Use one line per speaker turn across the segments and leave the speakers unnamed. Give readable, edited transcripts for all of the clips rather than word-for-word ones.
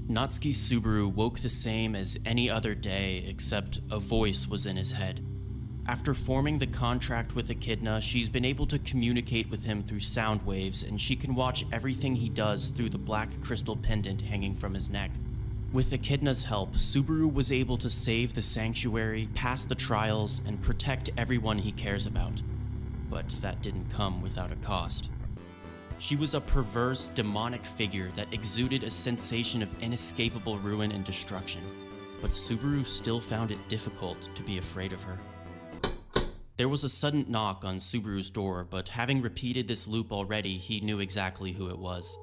Natsuki Subaru woke the same as any other day, except a voice was in his head. After forming the contract with Echidna, she's been able to communicate with him through sound waves, and she can watch everything he does through the black crystal pendant hanging from his neck. With Echidna's help, Subaru was able to save the sanctuary, pass the trials, and protect everyone he cares about. But that didn't come without a cost. She was a perverse, demonic figure that exuded a sensation of inescapable ruin and destruction, but Subaru still found it difficult to be afraid of her. There was a sudden knock on Subaru's door, but having repeated this loop already, he knew exactly who it was.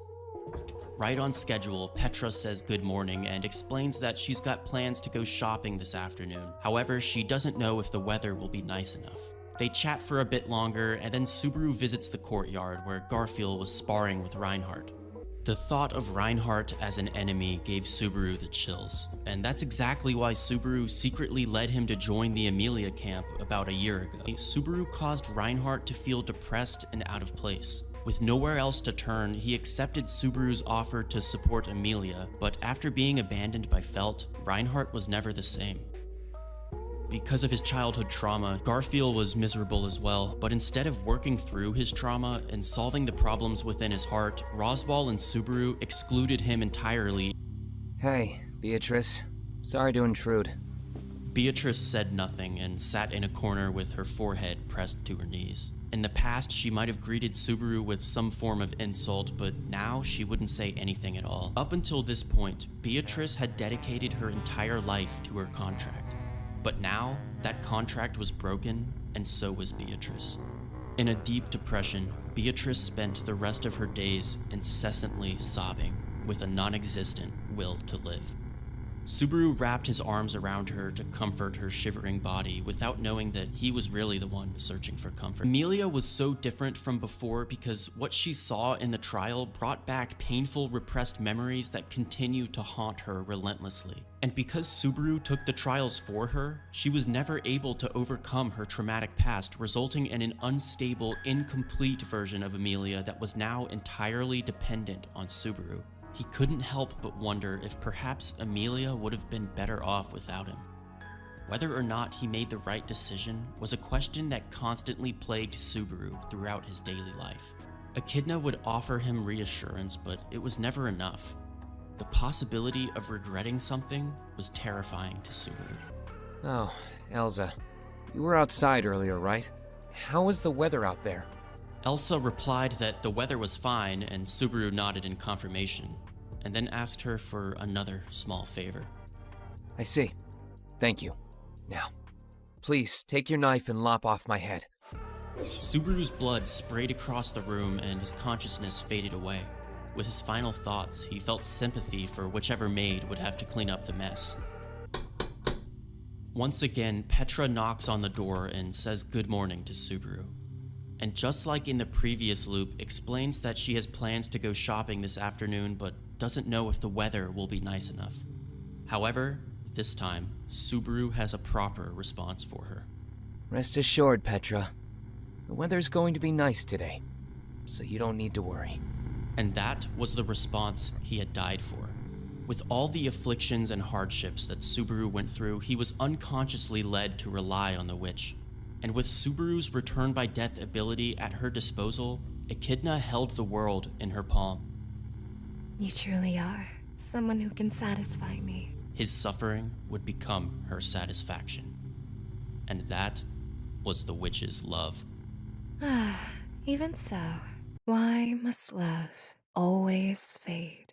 Right on schedule, Petra says good morning and explains that she's got plans to go shopping this afternoon. However, she doesn't know if the weather will be nice enough. They chat for a bit longer, and then Subaru visits the courtyard where Garfield was sparring with Reinhardt. The thought of Reinhardt as an enemy gave Subaru the chills, and that's exactly why Subaru secretly led him to join the Amelia camp about a year ago. Subaru caused Reinhardt to feel depressed and out of place. With nowhere else to turn, he accepted Subaru's offer to support Amelia, but after being abandoned by Felt, Reinhardt was never the same. Because of his childhood trauma, Garfield was miserable as well, but instead of working through his trauma and solving the problems within his heart, Roswaal and Subaru excluded him entirely.
Hey, Beatrice. Sorry to intrude.
Beatrice said nothing and sat in a corner with her forehead pressed to her knees. In the past, she might have greeted Subaru with some form of insult, but now she wouldn't say anything at all. Up until this point, Beatrice had dedicated her entire life to her contract. But now, that contract was broken, and so was Beatrice. In a deep depression, Beatrice spent the rest of her days incessantly sobbing, with a non-existent will to live. Subaru wrapped his arms around her to comfort her shivering body without knowing that he was really the one searching for comfort. Amelia was so different from before because what she saw in the trial brought back painful, repressed memories that continue to haunt her relentlessly. And because Subaru took the trials for her, she was never able to overcome her traumatic past, resulting in an unstable, incomplete version of Amelia that was now entirely dependent on Subaru. He couldn't help but wonder if perhaps Amelia would have been better off without him. Whether or not he made the right decision was a question that constantly plagued Subaru throughout his daily life. Echidna would offer him reassurance, but it was never enough. The possibility of regretting something was terrifying to Subaru.
Oh, Elsa. You were outside earlier, right? How was the weather out there?
Elsa replied that the weather was fine, and Subaru nodded in confirmation, and then asked her for another small favor.
I see. Thank you. Now, please take your knife and lop off my head.
Subaru's blood sprayed across the room and his consciousness faded away. With his final thoughts, he felt sympathy for whichever maid would have to clean up the mess. Once again, Petra knocks on the door and says good morning to Subaru. And just like in the previous loop, explains that she has plans to go shopping this afternoon but doesn't know if the weather will be nice enough. However, this time, Subaru has a proper response for her.
Rest assured, Petra. The weather's going to be nice today, so you don't need to worry.
And that was the response he had died for. With all the afflictions and hardships that Subaru went through, he was unconsciously led to rely on the witch. And with Subaru's return by death ability at her disposal, Echidna held the world in her palm.
You truly are someone who can satisfy me.
His suffering would become her satisfaction. And that was the witch's love.
Ah, even so, why must love always fade?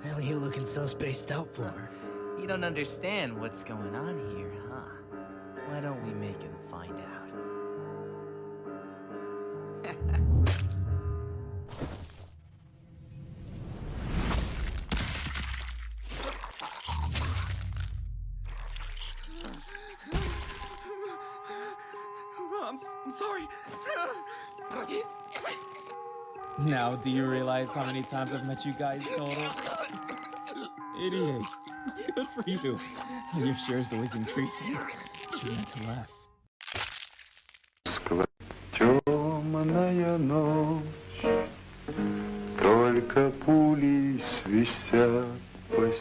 hell are you looking so spaced out for?
You don't understand what's going on here, huh? Why don't we make him find out?
I'm sorry. Now, do you realize how many times I've met you guys total? Idiot. Good for you. And your share is always increasing. You're meant to laugh.
Темная ночь, только пули свистят по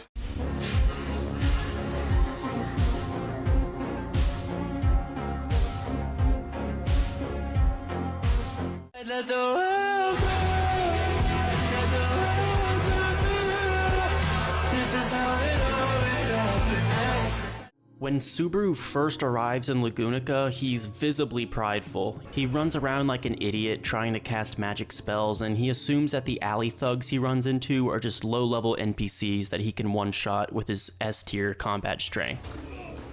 When Subaru first arrives in Lagunica, he's visibly prideful. He runs around like an idiot trying to cast magic spells, and he assumes that the alley thugs he runs into are just low-level NPCs that he can one-shot with his S-tier combat strength.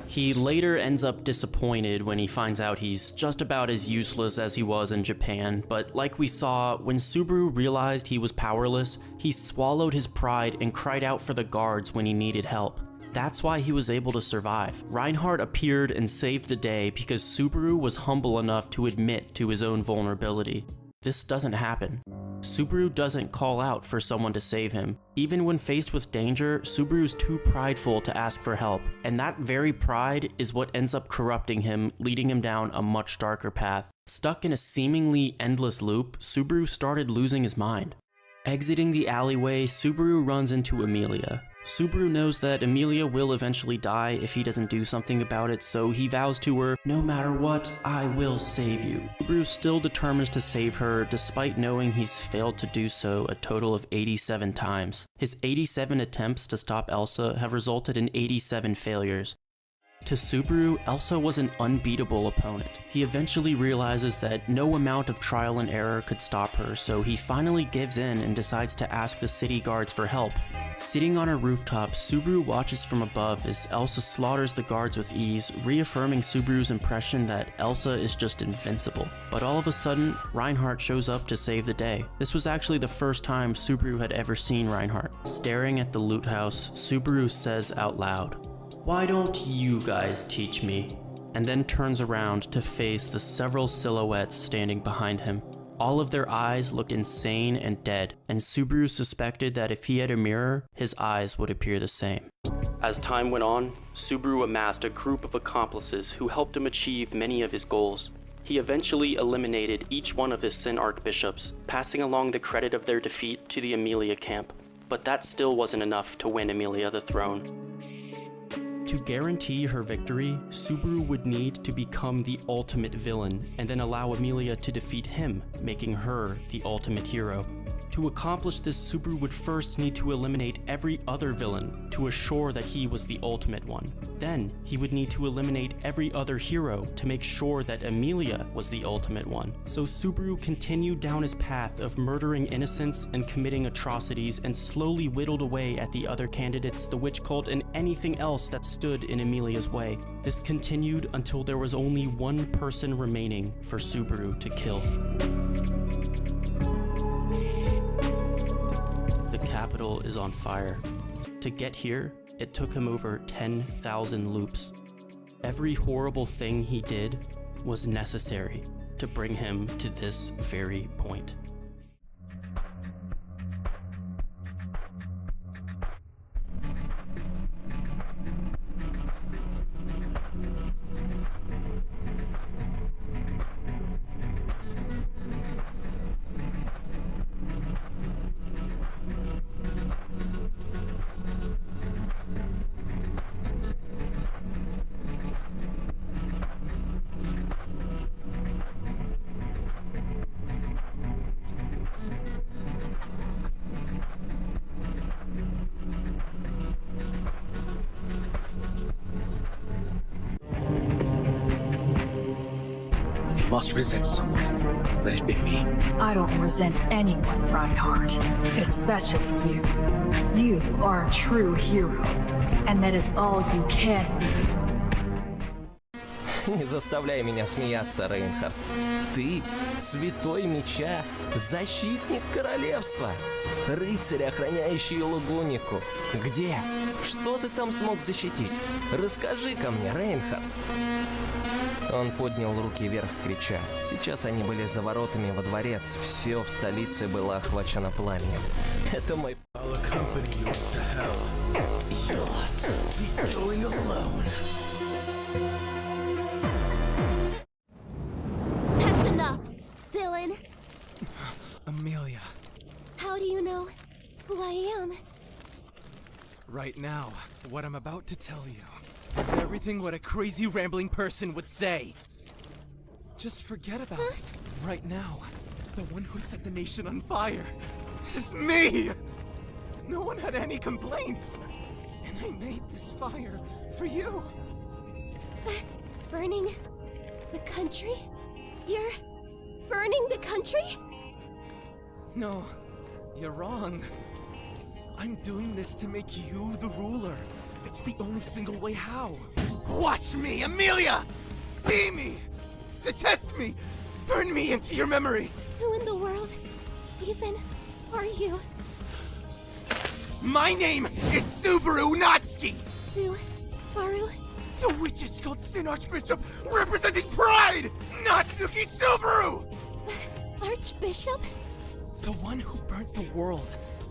He later ends up disappointed when he finds out he's just about as useless as he was in Japan, but like we saw, when Subaru realized he was powerless, he swallowed his pride and cried out for the guards when he needed help. That's why he was able to survive. Reinhardt appeared and saved the day because Subaru was humble enough to admit to his own vulnerability. This doesn't happen. Subaru doesn't call out for someone to save him. Even when faced with danger, Subaru's too prideful to ask for help, and that very pride is what ends up corrupting him, leading him down a much darker path. Stuck in a seemingly endless loop, Subaru started losing his mind. Exiting the alleyway, Subaru runs into Emilia. Subaru knows that Emilia will eventually die if he doesn't do something about it, so he vows to her, "No matter what, I will save you." Subaru still determines to save her, despite knowing he's failed to do so a total of 87 times. His 87 attempts to stop Elsa have resulted in 87 failures. To Subaru, Elsa was an unbeatable opponent. He eventually realizes that no amount of trial and error could stop her, so he finally gives in and decides to ask the city guards for help. Sitting on a rooftop, Subaru watches from above as Elsa slaughters the guards with ease, reaffirming Subaru's impression that Elsa is just invincible. But all of a sudden, Reinhardt shows up to save the day. This was actually the first time Subaru had ever seen Reinhardt. Staring at the loot house, Subaru says out loud, "Why don't you guys teach me?" And then turns around to face the several silhouettes standing behind him. All of their eyes looked insane and dead, and Subaru suspected that if he had a mirror, his eyes would appear the same. As time went on, Subaru amassed a group of accomplices who helped him achieve many of his goals. He eventually eliminated each one of the Sin Archbishops, passing along the credit of their defeat to the Emilia camp. But that still wasn't enough to win Emilia the throne. To guarantee her victory, Subaru would need to become the ultimate villain, and then allow Emilia to defeat him, making her the ultimate hero. To accomplish this, Subaru would first need to eliminate every other villain to assure that he was the ultimate one. Then, he would need to eliminate every other hero to make sure that Emilia was the ultimate one. So Subaru continued down his path of murdering innocents and committing atrocities, and slowly whittled away at the other candidates, the witch cult, and anything else that stood in Emilia's way. This continued until there was only one person remaining for Subaru to kill. The capital is on fire. To get here, it took him over 10,000 loops. Every horrible thing he did was necessary to bring him to this very point.
If you must resent someone, let it be me.
I don't resent anyone, Reinhardt. Especially you. You are a true hero, and that is all you can be.
Не заставляй меня смеяться, Рейнхард. Ты — святой меча, защитник королевства, рыцарь, охраняющий Лугунику. Где? Что ты там смог защитить? Расскажи-ка мне, Рейнхард. Он поднял руки вверх, крича. Сейчас они были за воротами во дворец. Все в столице было охвачено пламенем. Это мой...
That's enough, villain.
Amelia,
How do you know who I am?
right now, what I'm about to tell you is everything what a crazy rambling person would say. Just forget about it. Right now, the one who set the nation on fire is me! No one had any complaints. And I made this fire for you.
Burning the country? You're burning the country?
No, you're wrong. I'm doing this to make you the ruler. It's the only single way how. Watch me, Amelia! See me! Detest me! Burn me into your memory!
Who in the world even are you?
My name is Subaru Natsuki!
Subaru?
The witch is called Sin Archbishop, representing pride! Natsuki Subaru!
Archbishop?
The one who burnt the world.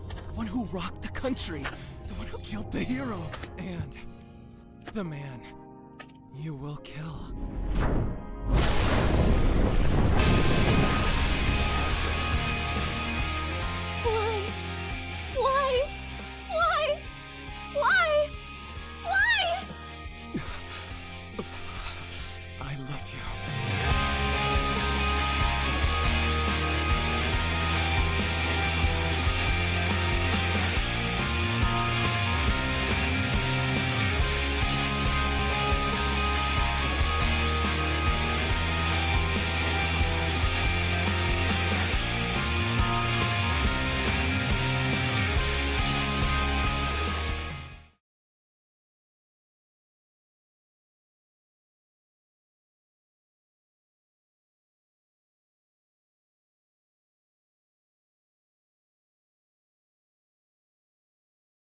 The one who rocked the country. The one who killed the hero. And the man you will kill.